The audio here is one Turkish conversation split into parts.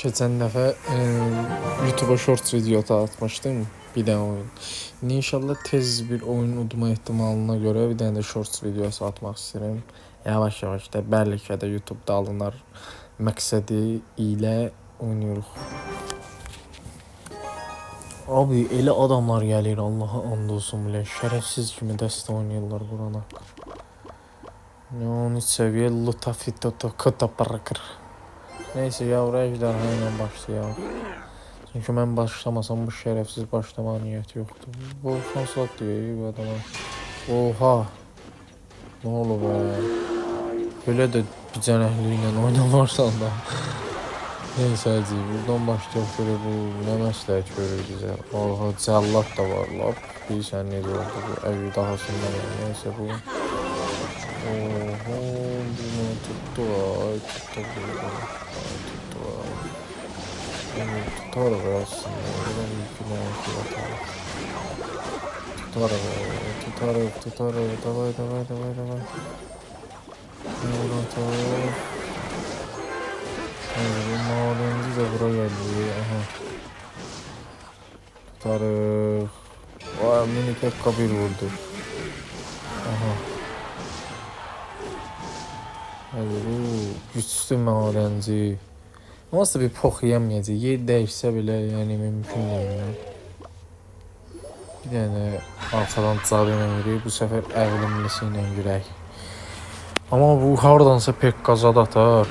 Geçen defa YouTube'a Shorts video atmıştım. Bir tane oyun. İnşallah tez bir oyun udma ihtimalına göre bir tane de Shorts videosu atmak istedim. Yavaş yavaş da belki de YouTube'da alınır məqsədi ile oynuyoruz. Abi elə adamlar gəlir Allah'a and olsun bile. Şerefsiz kimi dəstə oynayırlar burana. Ne 13 seviye Lutafito Kota Parakır. Neyse yavru ejderhayla başlayalım. Çünkü ben başlamasam bu şerefsiz başlama niyeti yoktu. Bu şanslat diyor bu adama. Oha. Ne olur be. Böyle de bir canehliyle oynanırsan da. Neyse hadi buradan başlayalım şöyle bu ne məsləhət görür bizə. Oha cəllat da var lap. Bilirsən necə oldu bu əjdahasından neyse bu. Oho bunu tuttu ay tuttu tuttu ay. Yani tutarız aslında. Buradan yüküne atalım. Tutarız. Davay. Buradan tutarız. Bu madenci de buraya geldi. Aha. Tutarız. Vay mini pekka bir vurdu. Aha. Hadi bu güçlü madenci. Nasıl bir pox yeməyəcək, yer dəyişsə belə, yəni mümkün deyil. Bir dənə arxadan cadı ilə yürüyür, bu səfər əqlimlisi ilə yürək. Amma bu hardansa pek qazad atar.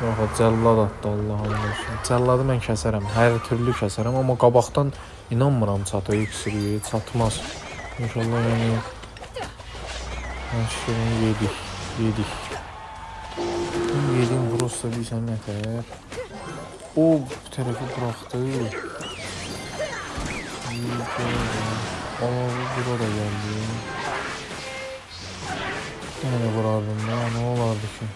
Yox, cəllad atdı Allah'ım olsun. Cəlladı mən kəsərəm, hər türlü kəsərəm, amma qabaqdan inanmıram çatı iksiri, çatmaz. İnşallah yəni şirin yedik. Yedim burası bir sən nətər. O bu tərəfi bıraxdı. Aa bura da geldi. Yine vurardım ya, ne olardı ki?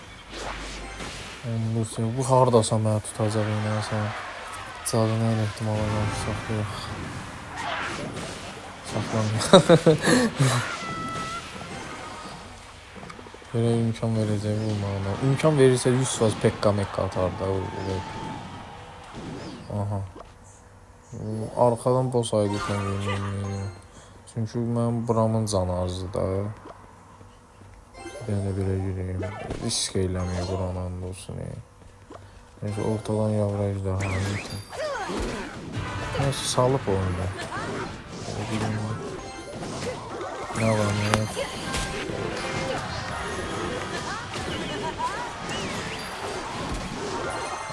Bu hardasa mənə tutacaq yine sən. Cadını el ehtimala saxlayaq. Saxlamayaq. Böyle imkan vereceğim olmağına. İmkan verirse 100% pekka mekka atar da. Aha. Arkadan boss aydıqla yemin. Çünkü mən buramın canı azdı da. Ben de belə gireyim. Risk eyləməyəm buranın olsun. Neyse ortadan yavru ejderha. Neyse salıp oyunda. Ne var ne?